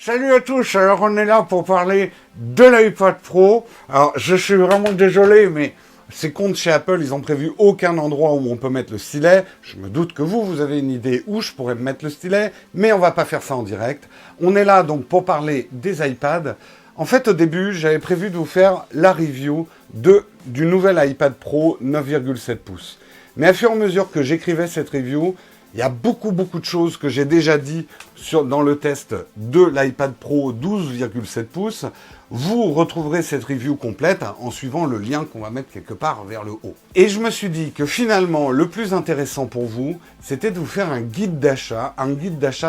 Salut à tous, alors on est là pour parler de l'iPad Pro. Alors je suis vraiment désolé, mais ces comptes chez Apple, ils ont prévu aucun endroit où on peut mettre le stylet. Je me doute que vous avez une idée où je pourrais mettre le stylet, mais on va pas faire ça en direct. On est là donc pour parler des iPads. En fait, au début, j'avais prévu de vous faire la review du nouvel iPad Pro 9,7 pouces. Mais à fur et à mesure que j'écrivais cette review, il y a beaucoup de choses que j'ai déjà dit dans le test de l'iPad Pro 12,7 pouces. Vous retrouverez cette review complète en suivant le lien qu'on va mettre quelque part vers le haut. Et je me suis dit que finalement, le plus intéressant pour vous, c'était de vous faire un guide d'achat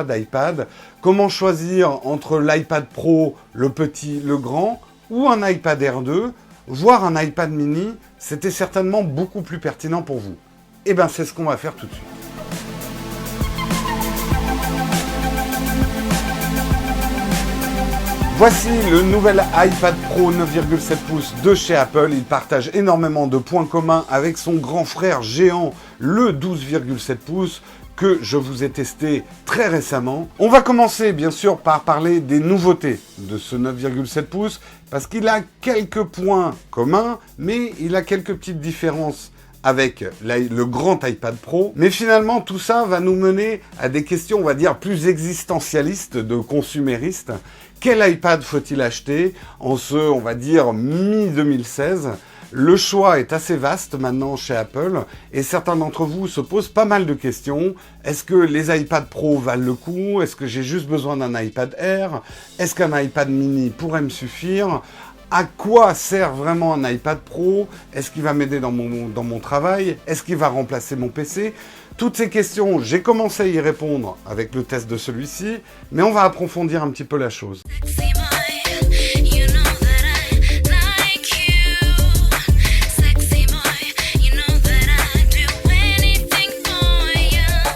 d'iPad. Comment choisir entre l'iPad Pro, le petit, le grand, ou un iPad Air 2, voire un iPad mini. C'était certainement beaucoup plus pertinent pour vous. Et bien, c'est ce qu'on va faire tout de suite. Voici le nouvel iPad Pro 9,7 pouces de chez Apple. Il partage énormément de points communs avec son grand frère géant, le 12,7 pouces, que je vous ai testé très récemment. On va commencer bien sûr par parler des nouveautés de ce 9,7 pouces, parce qu'il a quelques points communs, mais il a quelques petites différences avec le grand iPad Pro. Mais finalement, tout ça va nous mener à des questions, on va dire, plus existentialistes, de consuméristes. Quel iPad faut-il acheter en ce, on va dire, mi-2016 ? Le choix est assez vaste maintenant chez Apple et certains d'entre vous se posent pas mal de questions. Est-ce que les iPad Pro valent le coup ? Est-ce que j'ai juste besoin d'un iPad Air ? Est-ce qu'un iPad mini pourrait me suffire ? À quoi sert vraiment un iPad Pro ? Est-ce qu'il va m'aider dans mon travail ? Est-ce qu'il va remplacer mon PC ? Toutes ces questions, j'ai commencé à y répondre avec le test de celui-ci, mais on va approfondir un petit peu la chose.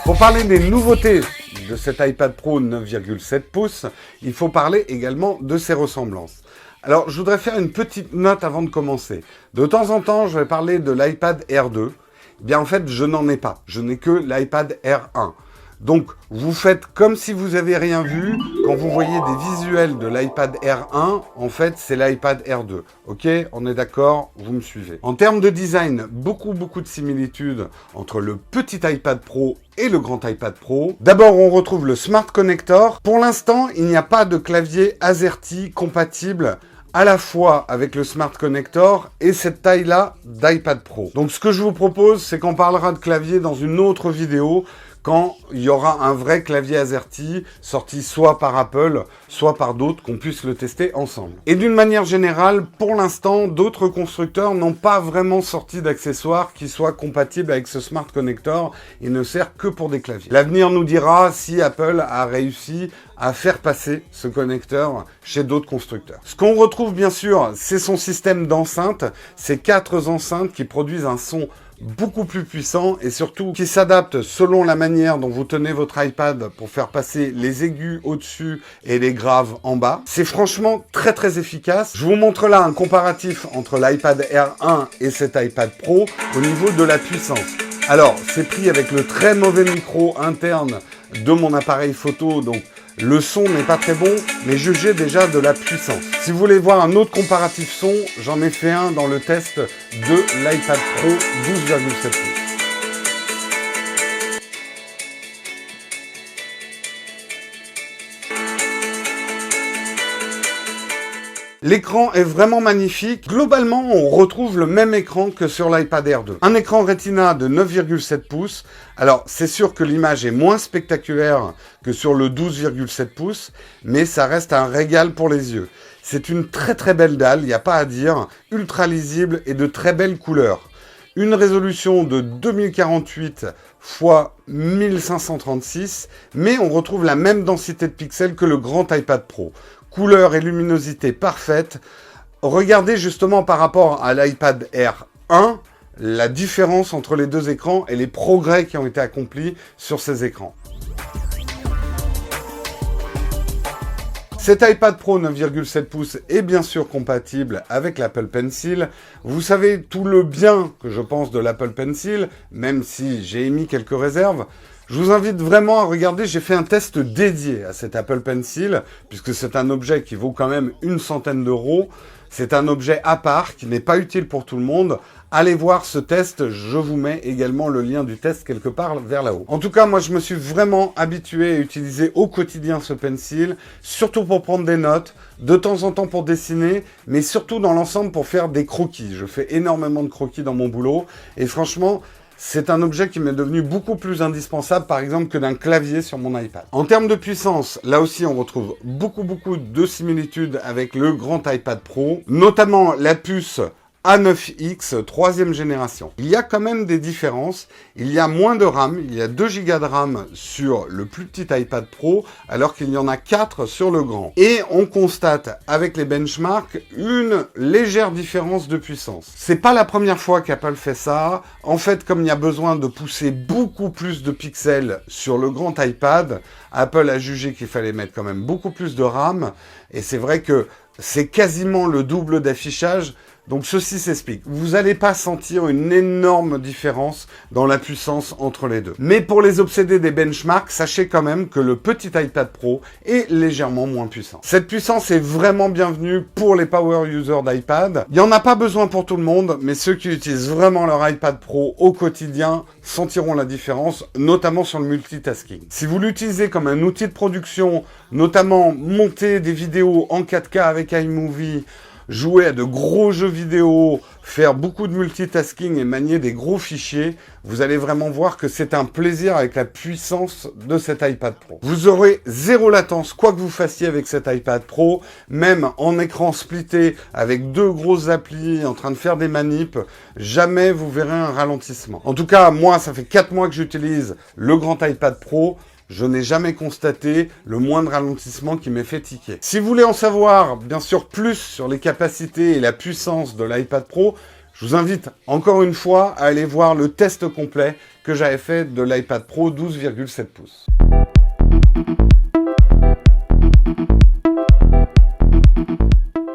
Pour parler des nouveautés de cet iPad Pro 9,7 pouces, il faut parler également de ses ressemblances. Alors, je voudrais faire une petite note avant de commencer. De temps en temps, je vais parler de l'iPad Air 2. Bien, en fait, je n'en ai pas. Je n'ai que l'iPad Air 1. Donc, vous faites comme si vous n'avez rien vu. Quand vous voyez des visuels de l'iPad Air 1, en fait, c'est l'iPad Air 2. Ok ? On est d'accord ? Vous me suivez. En termes de design, beaucoup de similitudes entre le petit iPad Pro et le grand iPad Pro. D'abord, on retrouve le Smart Connector. Pour l'instant, il n'y a pas de clavier AZERTY compatible à la fois avec le Smart Connector et cette taille-là d'iPad Pro. Donc ce que je vous propose, c'est qu'on parlera de clavier dans une autre vidéo, quand il y aura un vrai clavier AZERTY sorti soit par Apple, soit par d'autres, qu'on puisse le tester ensemble. Et d'une manière générale, pour l'instant, d'autres constructeurs n'ont pas vraiment sorti d'accessoires qui soient compatibles avec ce Smart Connector. Il ne sert que pour des claviers. L'avenir nous dira si Apple a réussi à faire passer ce connecteur chez d'autres constructeurs. Ce qu'on retrouve bien sûr, c'est son système d'enceinte, ces 4 enceintes qui produisent un son beaucoup plus puissant et surtout qui s'adapte selon la manière dont vous tenez votre iPad pour faire passer les aigus au-dessus et les graves en bas. C'est franchement très efficace. Je vous montre là un comparatif entre l'iPad Air 1 et cet iPad Pro au niveau de la puissance. Alors, c'est pris avec le très mauvais micro interne de mon appareil photo, donc le son n'est pas très bon, mais jugez déjà de la puissance. Si vous voulez voir un autre comparatif son, j'en ai fait un dans le test de l'iPad Pro 12,7 pouces. L'écran est vraiment magnifique. Globalement, on retrouve le même écran que sur l'iPad Air 2. Un écran Retina de 9,7 pouces. Alors, c'est sûr que l'image est moins spectaculaire que sur le 12,7 pouces, mais ça reste un régal pour les yeux. C'est une très belle dalle, il n'y a pas à dire, ultra lisible et de très belles couleurs. Une résolution de 2048 x 1536, mais on retrouve la même densité de pixels que le grand iPad Pro. Couleur et luminosité parfaite. Regardez justement par rapport à l'iPad Air 1, la différence entre les deux écrans et les progrès qui ont été accomplis sur ces écrans. Cet iPad Pro 9,7 pouces est bien sûr compatible avec l'Apple Pencil. Vous savez tout le bien que je pense de l'Apple Pencil, même si j'ai émis quelques réserves. Je vous invite vraiment à regarder, j'ai fait un test dédié à cet Apple Pencil, puisque c'est un objet qui vaut quand même une centaine d'euros. C'est un objet à part, qui n'est pas utile pour tout le monde. Allez voir ce test, je vous mets également le lien du test quelque part vers là-haut. En tout cas, moi je me suis vraiment habitué à utiliser au quotidien ce pencil, surtout pour prendre des notes, de temps en temps pour dessiner, mais surtout dans l'ensemble pour faire des croquis. Je fais énormément de croquis dans mon boulot, et franchement, c'est un objet qui m'est devenu beaucoup plus indispensable, par exemple, que d'un clavier sur mon iPad. En termes de puissance, là aussi, on retrouve beaucoup de similitudes avec le grand iPad Pro, notamment la puce A9X, troisième génération. Il y a quand même des différences. Il y a moins de RAM, il y a 2 Go de RAM sur le plus petit iPad Pro, alors qu'il y en a 4 sur le grand. Et on constate, avec les benchmarks, une légère différence de puissance. C'est pas la première fois qu'Apple fait ça. En fait, comme il y a besoin de pousser beaucoup plus de pixels sur le grand iPad, Apple a jugé qu'il fallait mettre quand même beaucoup plus de RAM. Et c'est vrai que c'est quasiment le double d'affichage. Donc ceci s'explique. Vous n'allez pas sentir une énorme différence dans la puissance entre les deux. Mais pour les obsédés des benchmarks, sachez quand même que le petit iPad Pro est légèrement moins puissant. Cette puissance est vraiment bienvenue pour les power users d'iPad. Il n'y en a pas besoin pour tout le monde, mais ceux qui utilisent vraiment leur iPad Pro au quotidien sentiront la différence, notamment sur le multitasking. Si vous l'utilisez comme un outil de production, notamment monter des vidéos en 4K avec iMovie, jouer à de gros jeux vidéo, faire beaucoup de multitasking et manier des gros fichiers, vous allez vraiment voir que c'est un plaisir avec la puissance de cet iPad Pro. Vous aurez zéro latence, quoi que vous fassiez avec cet iPad Pro, même en écran splitté, avec 2 grosses applis, en train de faire des manips, jamais vous verrez un ralentissement. En tout cas, moi, ça fait 4 mois que j'utilise le grand iPad Pro. Je n'ai jamais constaté le moindre ralentissement qui m'ait fait tiquer. Si vous voulez en savoir, bien sûr, plus sur les capacités et la puissance de l'iPad Pro, je vous invite encore une fois à aller voir le test complet que j'avais fait de l'iPad Pro 12,7 pouces.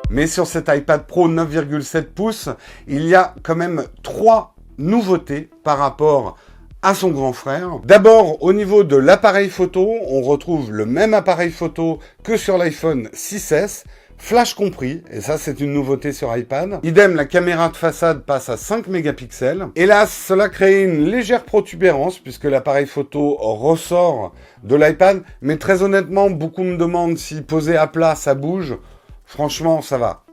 Mais sur cet iPad Pro 9,7 pouces, il y a quand même 3 nouveautés par rapport à son grand frère. D'abord, au niveau de l'appareil photo, on retrouve le même appareil photo que sur l'iPhone 6S, flash compris, et ça c'est une nouveauté sur iPad. Idem, la caméra de façade passe à 5 mégapixels. Hélas, cela crée une légère protubérance puisque l'appareil photo ressort de l'iPad, mais très honnêtement, beaucoup me demandent si posé à plat ça bouge. Franchement, ça va,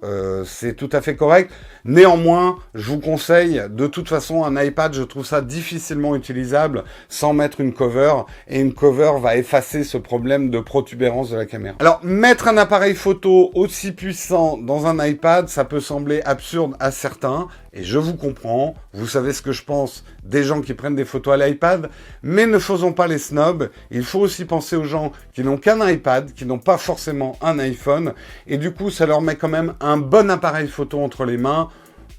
c'est tout à fait correct. Néanmoins, je vous conseille, de toute façon, un iPad, je trouve ça difficilement utilisable sans mettre une cover. Et une cover va effacer ce problème de protubérance de la caméra. Alors, mettre un appareil photo aussi puissant dans un iPad, ça peut sembler absurde à certains. Et je vous comprends, vous savez ce que je pense des gens qui prennent des photos à l'iPad. Mais ne faisons pas les snobs. Il faut aussi penser aux gens qui n'ont qu'un iPad, qui n'ont pas forcément un iPhone. Et du coup, ça leur met quand même un bon appareil photo entre les mains.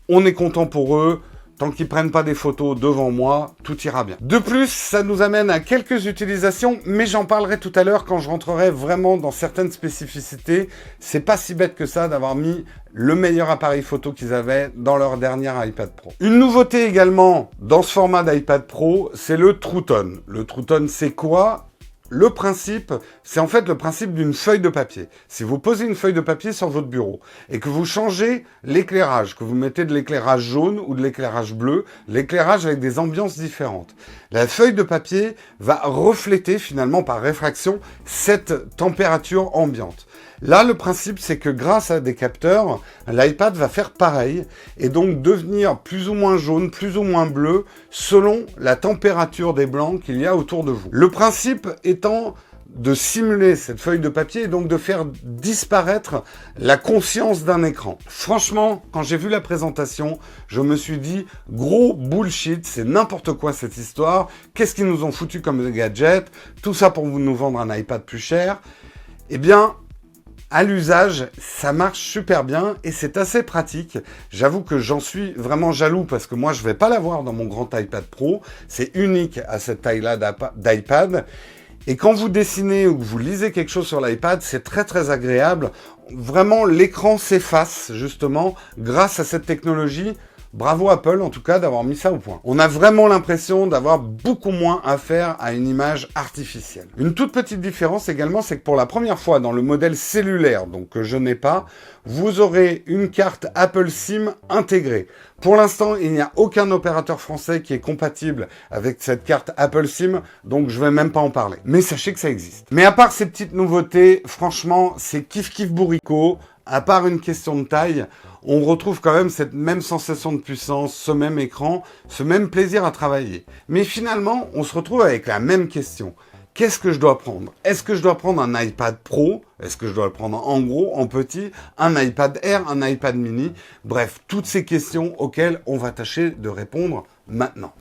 On est content pour eux. Tant qu'ils prennent pas des photos devant moi, tout ira bien. De plus, ça nous amène à quelques utilisations, mais j'en parlerai tout à l'heure quand je rentrerai vraiment dans certaines spécificités. C'est pas si bête que ça d'avoir mis le meilleur appareil photo qu'ils avaient dans leur dernier iPad Pro. Une nouveauté également dans ce format d'iPad Pro, c'est le True Tone. Le True Tone, c'est quoi ? Le principe, c'est en fait le principe d'une feuille de papier. Si vous posez une feuille de papier sur votre bureau et que vous changez l'éclairage, que vous mettez de l'éclairage jaune ou de l'éclairage bleu, l'éclairage avec des ambiances différentes, la feuille de papier va refléter finalement par réfraction cette température ambiante. Là, le principe, c'est que grâce à des capteurs, l'iPad va faire pareil et donc devenir plus ou moins jaune, plus ou moins bleu, selon la température des blancs qu'il y a autour de vous. Le principe étant de simuler cette feuille de papier et donc de faire disparaître la conscience d'un écran. Franchement, quand j'ai vu la présentation, je me suis dit, gros bullshit, c'est n'importe quoi cette histoire, qu'est-ce qu'ils nous ont foutu comme gadget, tout ça pour nous vendre un iPad plus cher. Eh bien, à l'usage, ça marche super bien et c'est assez pratique. J'avoue que j'en suis vraiment jaloux parce que moi, je vais pas l'avoir dans mon grand iPad Pro. C'est unique à cette taille-là d'iPad. Et quand vous dessinez ou que vous lisez quelque chose sur l'iPad, c'est très très agréable. Vraiment, l'écran s'efface justement grâce à cette technologie. Bravo Apple, en tout cas, d'avoir mis ça au point. On a vraiment l'impression d'avoir beaucoup moins affaire à une image artificielle. Une toute petite différence également, c'est que pour la première fois dans le modèle cellulaire, donc que je n'ai pas, vous aurez une carte Apple SIM intégrée. Pour l'instant, il n'y a aucun opérateur français qui est compatible avec cette carte Apple SIM, donc je vais même pas en parler. Mais sachez que ça existe. Mais à part ces petites nouveautés, franchement, c'est kiff bourricot. À part une question de taille, on retrouve quand même cette même sensation de puissance, ce même écran, ce même plaisir à travailler. Mais finalement, on se retrouve avec la même question. Qu'est-ce que je dois prendre? Est-ce que je dois prendre un iPad Pro? Est-ce que je dois le prendre en gros, en petit? Un iPad Air, un iPad mini? Bref, toutes ces questions auxquelles on va tâcher de répondre maintenant.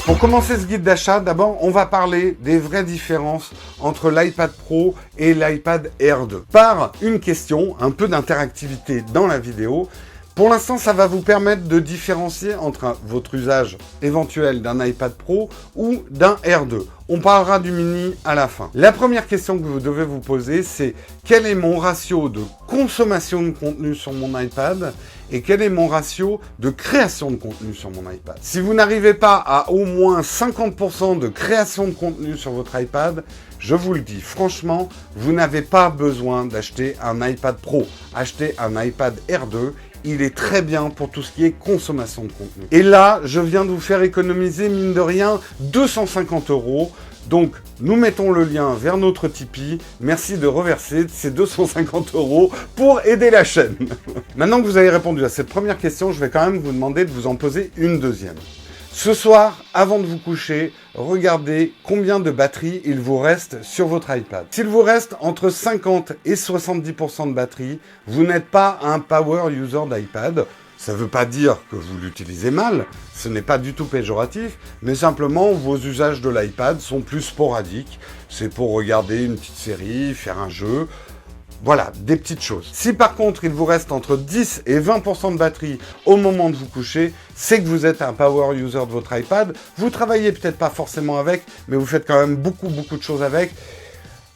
Pour commencer ce guide d'achat, d'abord, on va parler des vraies différences entre l'iPad Pro et l'iPad Air 2. Par une question, un peu d'interactivité dans la vidéo. Pour l'instant, ça va vous permettre de différencier entre votre usage éventuel d'un iPad Pro ou d'un Air 2. On parlera du mini à la fin. La première question que vous devez vous poser, c'est quel est mon ratio de consommation de contenu sur mon iPad et quel est mon ratio de création de contenu sur mon iPad. Si vous n'arrivez pas à au moins 50% de création de contenu sur votre iPad, je vous le dis franchement, vous n'avez pas besoin d'acheter un iPad Pro. Achetez un iPad Air 2. Il est très bien pour tout ce qui est consommation de contenu. Et là, je viens de vous faire économiser, mine de rien, 250 €. Donc, nous mettons le lien vers notre Tipeee. Merci de reverser ces 250 € pour aider la chaîne. Maintenant que vous avez répondu à cette première question, je vais quand même vous demander de vous en poser une deuxième. Ce soir, avant de vous coucher, regardez combien de batterie il vous reste sur votre iPad. S'il vous reste entre 50 et 70% de batterie, vous n'êtes pas un power user d'iPad. Ça ne veut pas dire que vous l'utilisez mal, ce n'est pas du tout péjoratif, mais simplement vos usages de l'iPad sont plus sporadiques. C'est pour regarder une petite série, faire un jeu. Voilà, des petites choses. Si par contre, il vous reste entre 10 et 20% de batterie au moment de vous coucher, c'est que vous êtes un power user de votre iPad. Vous travaillez peut-être pas forcément avec, mais vous faites quand même beaucoup de choses avec.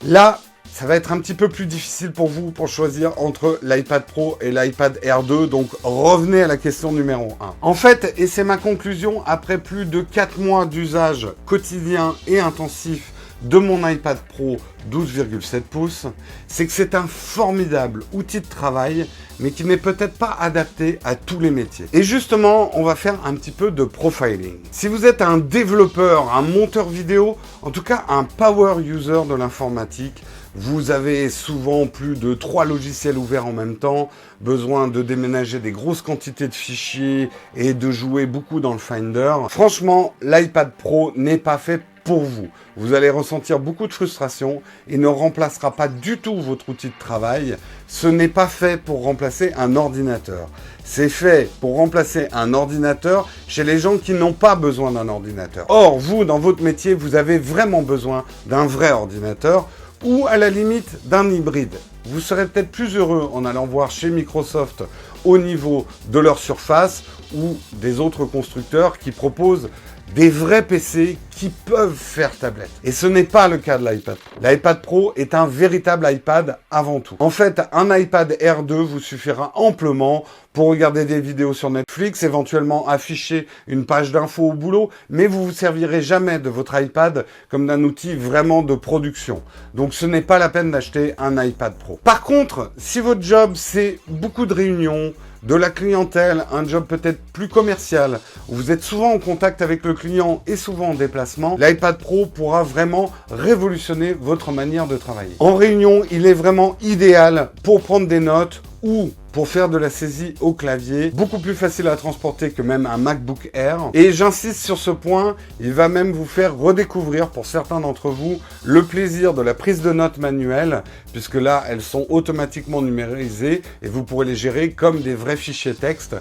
Là, ça va être un petit peu plus difficile pour vous pour choisir entre l'iPad Pro et l'iPad Air 2, donc revenez à la question numéro 1. En fait, et c'est ma conclusion, après plus de 4 mois d'usage quotidien et intensif de mon iPad Pro 12,7 pouces, c'est que c'est un formidable outil de travail, mais qui n'est peut-être pas adapté à tous les métiers. Et justement, on va faire un petit peu de profiling. Si vous êtes un développeur, un monteur vidéo, en tout cas un power user de l'informatique, vous avez souvent plus de 3 logiciels ouverts en même temps, besoin de déménager des grosses quantités de fichiers et de jouer beaucoup dans le Finder. Franchement, l'iPad Pro n'est pas fait pour vous. Vous allez ressentir beaucoup de frustration. Il ne remplacera pas du tout votre outil de travail. Ce n'est pas fait pour remplacer un ordinateur. C'est fait pour remplacer un ordinateur chez les gens qui n'ont pas besoin d'un ordinateur. Or, vous, dans votre métier, vous avez vraiment besoin d'un vrai ordinateur ou à la limite d'un hybride. Vous serez peut-être plus heureux en allant voir chez Microsoft au niveau de leur surface ou des autres constructeurs qui proposent des vrais PC qui peuvent faire tablette. Et ce n'est pas le cas de l'iPad Pro. L'iPad Pro est un véritable iPad avant tout. En fait, un iPad Air 2 vous suffira amplement pour regarder des vidéos sur Netflix, éventuellement afficher une page d'info au boulot, mais vous vous servirez jamais de votre iPad comme d'un outil vraiment de production. Donc ce n'est pas la peine d'acheter un iPad Pro. Par contre, si votre job c'est beaucoup de réunions, de la clientèle, un job peut-être plus commercial, où vous êtes souvent en contact avec le client et souvent en déplacement, l'iPad Pro pourra vraiment révolutionner votre manière de travailler. En réunion, il est vraiment idéal pour prendre des notes ou pour faire de la saisie au clavier, beaucoup plus facile à transporter que même un MacBook Air. Et j'insiste sur ce point, il va même vous faire redécouvrir pour certains d'entre vous le plaisir de la prise de notes manuelle, puisque là, elles sont automatiquement numérisées et vous pourrez les gérer comme des vrais fichiers texte.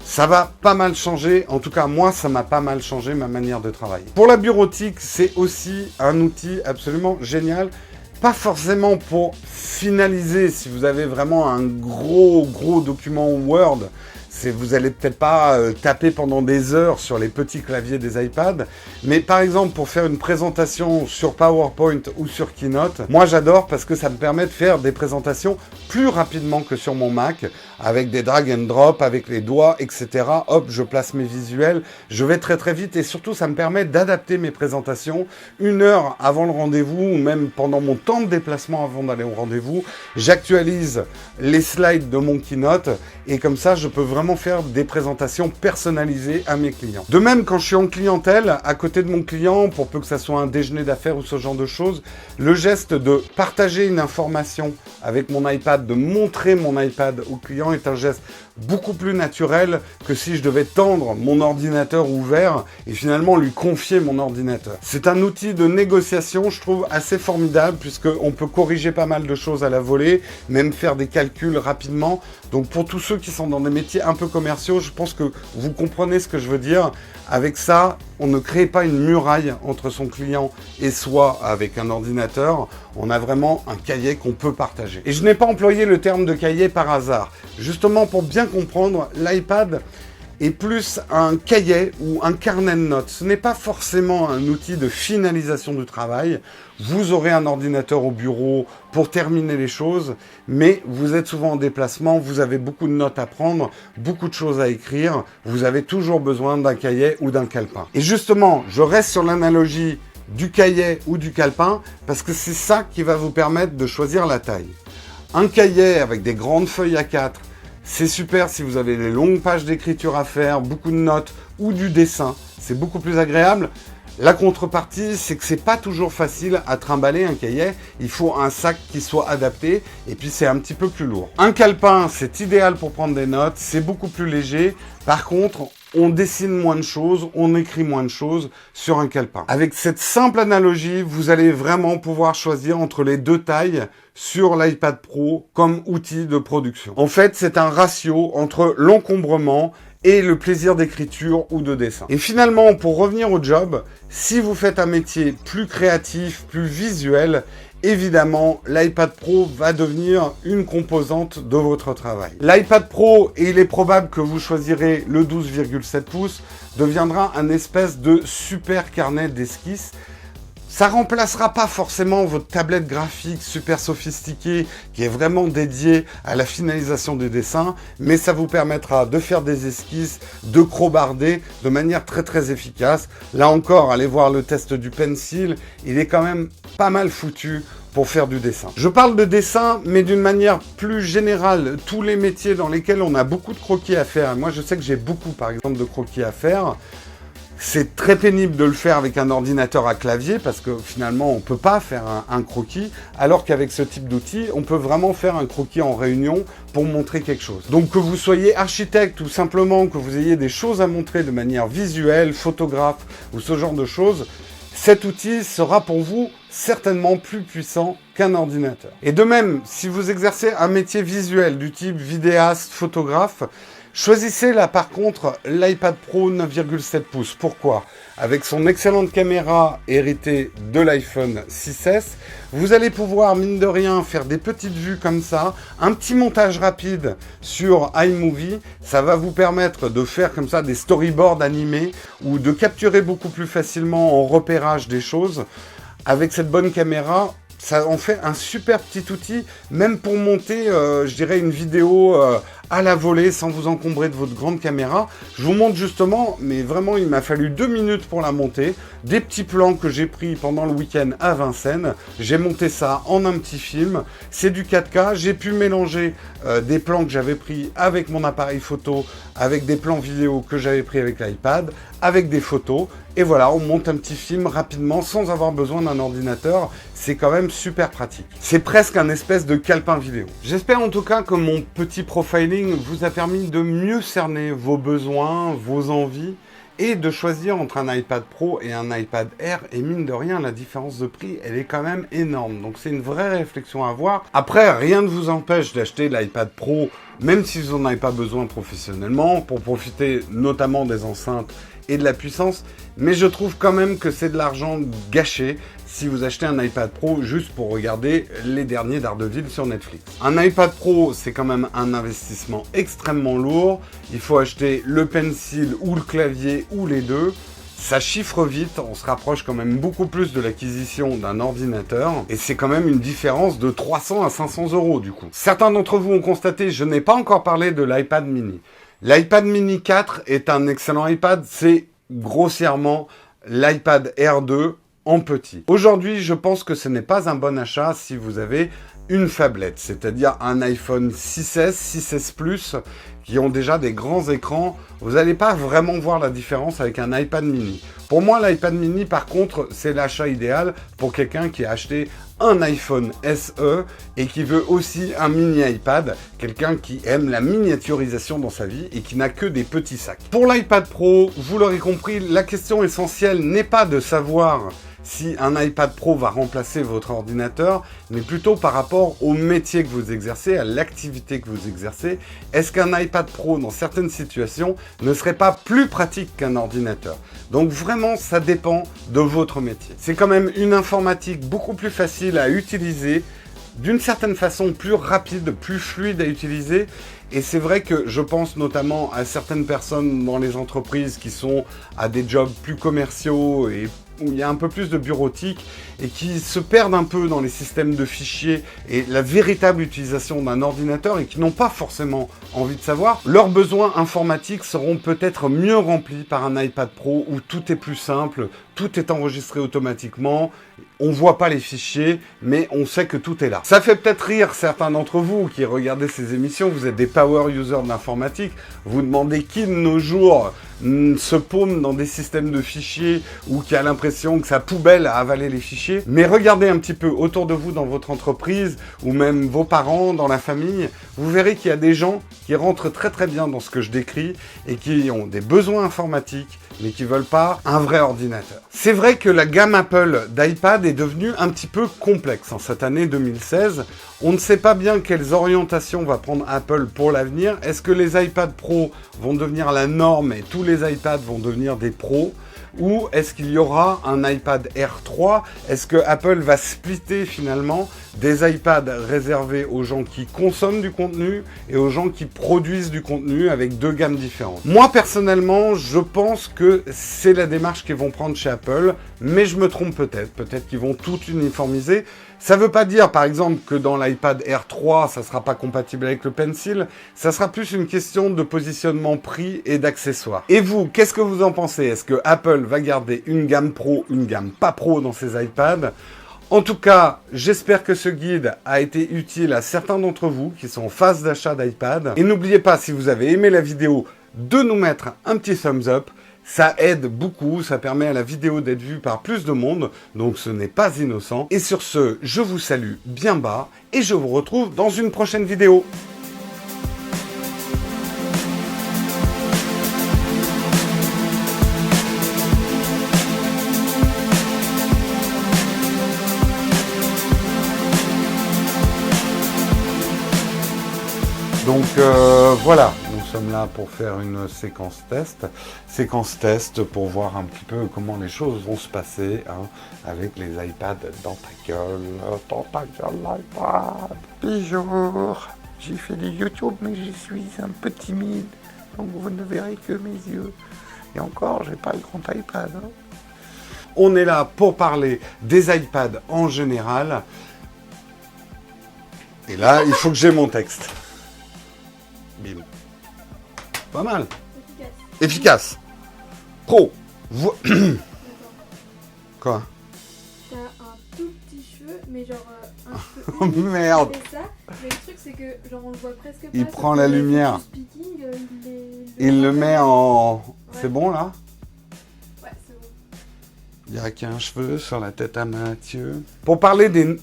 Ça va pas mal changer, en tout cas moi ça m'a pas mal changé ma manière de travailler. Pour la bureautique, c'est aussi un outil absolument génial. Pas forcément pour finaliser si vous avez vraiment un gros document Word, Vous allez peut-être pas taper pendant des heures sur les petits claviers des iPads, mais par exemple pour faire une présentation sur PowerPoint ou sur Keynote, moi j'adore parce que ça me permet de faire des présentations plus rapidement que sur mon Mac, avec des drag and drop, avec les doigts, etc. Hop, je place mes visuels, je vais très très vite et surtout ça me permet d'adapter mes présentations 1 heure avant le rendez-vous ou même pendant mon temps de déplacement avant d'aller au rendez-vous. J'actualise les slides de mon Keynote et comme ça je peux vraiment faire des présentations personnalisées à mes clients. De même, quand je suis en clientèle, à côté de mon client, pour peu que ça soit un déjeuner d'affaires ou ce genre de choses, le geste de partager une information avec mon iPad, de montrer mon iPad au client est un geste beaucoup plus naturel que si je devais tendre mon ordinateur ouvert et finalement lui confier mon ordinateur. C'est un outil de négociation, je trouve, assez formidable puisqu'on peut corriger pas mal de choses à la volée, même faire des calculs rapidement. Donc pour tous ceux qui sont dans des métiers un peu commerciaux, je pense que vous comprenez ce que je veux dire. Avec ça, on ne crée pas une muraille entre son client et soi avec un ordinateur. On a vraiment un cahier qu'on peut partager. Et je n'ai pas employé le terme de cahier par hasard. Justement, pour bien comprendre, l'iPad est plus un cahier ou un carnet de notes. Ce n'est pas forcément un outil de finalisation du travail. Vous aurez un ordinateur au bureau pour terminer les choses, mais vous êtes souvent en déplacement, vous avez beaucoup de notes à prendre, beaucoup de choses à écrire, vous avez toujours besoin d'un cahier ou d'un calepin. Et justement, je reste sur l'analogie du cahier ou du calepin parce que c'est ça qui va vous permettre de choisir la taille. Un cahier avec des grandes feuilles A4, c'est super si vous avez des longues pages d'écriture à faire, beaucoup de notes ou du dessin. C'est beaucoup plus agréable. La contrepartie, c'est que c'est pas toujours facile à trimballer un cahier. Il faut un sac qui soit adapté et puis c'est un petit peu plus lourd. Un calepin, c'est idéal pour prendre des notes. C'est beaucoup plus léger. Par contre, on dessine moins de choses, on écrit moins de choses sur un calepin. Avec cette simple analogie, vous allez vraiment pouvoir choisir entre les deux tailles sur l'iPad Pro comme outil de production. En fait, c'est un ratio entre l'encombrement et le plaisir d'écriture ou de dessin. Et finalement, pour revenir au job, si vous faites un métier plus créatif, plus visuel, évidemment, l'iPad Pro va devenir une composante de votre travail. L'iPad Pro, et il est probable que vous choisirez le 12,7 pouces, deviendra un espèce de super carnet d'esquisses. Ça remplacera pas forcément votre tablette graphique super sophistiquée qui est vraiment dédiée à la finalisation des dessins, mais ça vous permettra de faire des esquisses, de crobarder de manière très très efficace. Là encore, allez voir le test du pencil, il est quand même pas mal foutu pour faire du dessin. Je parle de dessin, mais d'une manière plus générale. Tous les métiers dans lesquels on a beaucoup de croquis à faire, moi je sais que j'ai beaucoup par exemple de croquis à faire, c'est très pénible de le faire avec un ordinateur à clavier parce que finalement on ne peut pas faire un croquis, alors qu'avec ce type d'outil, on peut vraiment faire un croquis en réunion pour montrer quelque chose. Donc que vous soyez architecte ou simplement que vous ayez des choses à montrer de manière visuelle, photographe ou ce genre de choses, cet outil sera pour vous certainement plus puissant qu'un ordinateur. Et de même, si vous exercez un métier visuel du type vidéaste, photographe, choisissez là par contre l'iPad Pro 9,7 pouces. Pourquoi ? Avec son excellente caméra héritée de l'iPhone 6S, vous allez pouvoir, mine de rien, faire des petites vues comme ça, un petit montage rapide sur iMovie. Ça va vous permettre de faire comme ça des storyboards animés ou de capturer beaucoup plus facilement en repérage des choses. Avec cette bonne caméra, ça en fait un super petit outil, même pour monter, je dirais, une vidéo à la volée sans vous encombrer de votre grande caméra. Je vous montre justement, mais vraiment il m'a fallu 2 minutes pour la monter, des petits plans que j'ai pris pendant le week-end à Vincennes. J'ai monté ça en un petit film, c'est du 4K, j'ai pu mélanger des plans que j'avais pris avec mon appareil photo, avec des plans vidéo que j'avais pris avec l'iPad, avec des photos, et voilà, on monte un petit film rapidement sans avoir besoin d'un ordinateur. C'est quand même super pratique. C'est presque un espèce de calepin vidéo. J'espère en tout cas que mon petit profiling vous a permis de mieux cerner vos besoins, vos envies, et de choisir entre un iPad Pro et un iPad Air. Et mine de rien, la différence de prix, elle est quand même énorme. Donc c'est une vraie réflexion à avoir. Après, rien ne vous empêche d'acheter l'iPad Pro, même si vous n'en avez pas besoin professionnellement, pour profiter notamment des enceintes et de la puissance, mais je trouve quand même que c'est de l'argent gâché si vous achetez un iPad Pro juste pour regarder les derniers Daredevil sur Netflix. Un iPad Pro, c'est quand même un investissement extrêmement lourd. Il faut acheter le pencil ou le clavier ou les deux. Ça chiffre vite, on se rapproche quand même beaucoup plus de l'acquisition d'un ordinateur, et c'est quand même une différence de 300 à 500 euros du coup. Certains d'entre vous ont constaté, je n'ai pas encore parlé de l'iPad mini. L'iPad mini 4 est un excellent iPad, c'est grossièrement l'iPad Air 2 en petit. Aujourd'hui, je pense que ce n'est pas un bon achat si vous avez une phablette, c'est-à-dire un iPhone 6S, 6S Plus, qui ont déjà des grands écrans. Vous n'allez pas vraiment voir la différence avec un iPad mini. Pour moi, l'iPad mini, par contre, c'est l'achat idéal pour quelqu'un qui a acheté un iPhone SE et qui veut aussi un mini iPad, quelqu'un qui aime la miniaturisation dans sa vie et qui n'a que des petits sacs. Pour l'iPad Pro, vous l'aurez compris, la question essentielle n'est pas de savoir si un iPad Pro va remplacer votre ordinateur, mais plutôt par rapport au métier que vous exercez, à l'activité que vous exercez. Est-ce qu'un iPad Pro, dans certaines situations, ne serait pas plus pratique qu'un ordinateur? Donc vraiment, ça dépend de votre métier. C'est quand même une informatique beaucoup plus facile à utiliser, d'une certaine façon plus rapide, plus fluide à utiliser. Et c'est vrai que je pense notamment à certaines personnes dans les entreprises qui sont à des jobs plus commerciaux et où il y a un peu plus de bureautique et qui se perdent un peu dans les systèmes de fichiers et la véritable utilisation d'un ordinateur et qui n'ont pas forcément envie de savoir. Leurs besoins informatiques seront peut-être mieux remplis par un iPad Pro où tout est plus simple, tout est enregistré automatiquement, on voit pas les fichiers, mais on sait que tout est là. Ça fait peut-être rire certains d'entre vous qui regardez ces émissions, vous êtes des power users de l'informatique, vous demandez qui de nos jours se paume dans des systèmes de fichiers ou qui a l'impression que sa poubelle a avalé les fichiers. Mais regardez un petit peu autour de vous dans votre entreprise ou même vos parents, dans la famille, vous verrez qu'il y a des gens qui rentrent très très bien dans ce que je décris et qui ont des besoins informatiques mais qui veulent pas un vrai ordinateur. C'est vrai que la gamme Apple d'iPad est devenue un petit peu complexe en cette année 2016. On ne sait pas bien quelles orientations va prendre Apple pour l'avenir. Est-ce que les iPad Pro vont devenir la norme et tous les iPads vont devenir des pros? Ou est-ce qu'il y aura un iPad Air 3? Est-ce que Apple va splitter finalement des iPads réservés aux gens qui consomment du contenu et aux gens qui produisent du contenu avec deux gammes différentes? Moi personnellement, je pense que c'est la démarche qu'ils vont prendre chez Apple, mais je me trompe peut-être. Peut-être qu'ils vont tout uniformiser. Ça ne veut pas dire, par exemple, que dans l'iPad Air 3, ça ne sera pas compatible avec le Pencil. Ça sera plus une question de positionnement prix et d'accessoires. Et vous, qu'est-ce que vous en pensez? Est-ce que Apple va garder une gamme pro, une gamme pas pro dans ses iPads? En tout cas, j'espère que ce guide a été utile à certains d'entre vous qui sont en phase d'achat d'iPad. Et n'oubliez pas, si vous avez aimé la vidéo, de nous mettre un petit thumbs up. Ça aide beaucoup, ça permet à la vidéo d'être vue par plus de monde, donc ce n'est pas innocent. Et sur ce, je vous salue bien bas et je vous retrouve dans une prochaine vidéo. Donc voilà, nous sommes là pour faire une séquence test pour voir un petit peu comment les choses vont se passer hein, avec les iPads dans ta gueule l'iPad. Bonjour, j'ai fait du YouTube mais je suis un peu timide, donc vous ne verrez que mes yeux. Et encore, j'ai pas le grand iPad. Hein. On est là pour parler des iPads en général. Et là, il faut que j'ai mon texte. Bim. Pas mal. Efficace. Pro. Quoi? T'as un tout petit cheveu, mais genre un cheveu. Oh merde. Ça. Mais le truc c'est que genre on le voit presque pas. Il prend la lumière. Speaking, il le met en... Ouais. C'est bon là? Ouais, c'est bon. Il y a qu'un cheveu sur la tête à Mathieu. Pour parler des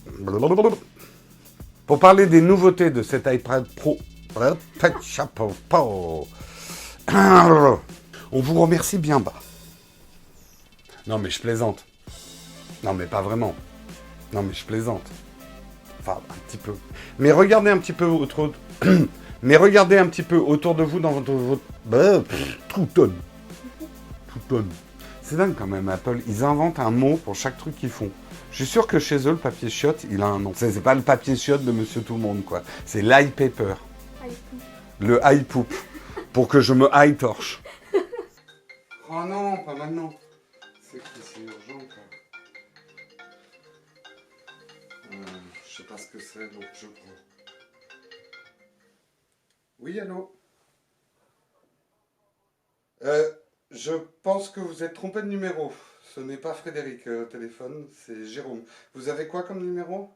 nouveautés de cet iPad Pro... On vous remercie bien bas. Non mais je plaisante. Non mais pas vraiment. Non mais je plaisante. Enfin un petit peu. Mais regardez un petit peu autour. Mais regardez un petit peu autour de vous dans votre... toute bonne. C'est dingue quand même, Apple. Ils inventent un mot pour chaque truc qu'ils font. Je suis sûr que chez eux, le papier chiotte, il a un nom. C'est pas le papier chiotte de Monsieur Tout-le-Monde, quoi. C'est l'eye paper. Le eye poop. Pour que je me eye torche. Oh non, pas maintenant. C'est urgent, quoi. Je sais pas ce que c'est, donc je prends. Oui, allô? Je pense que vous êtes trompé de numéro. Ce n'est pas Frédéric au téléphone, c'est Jérôme. Vous avez quoi comme numéro?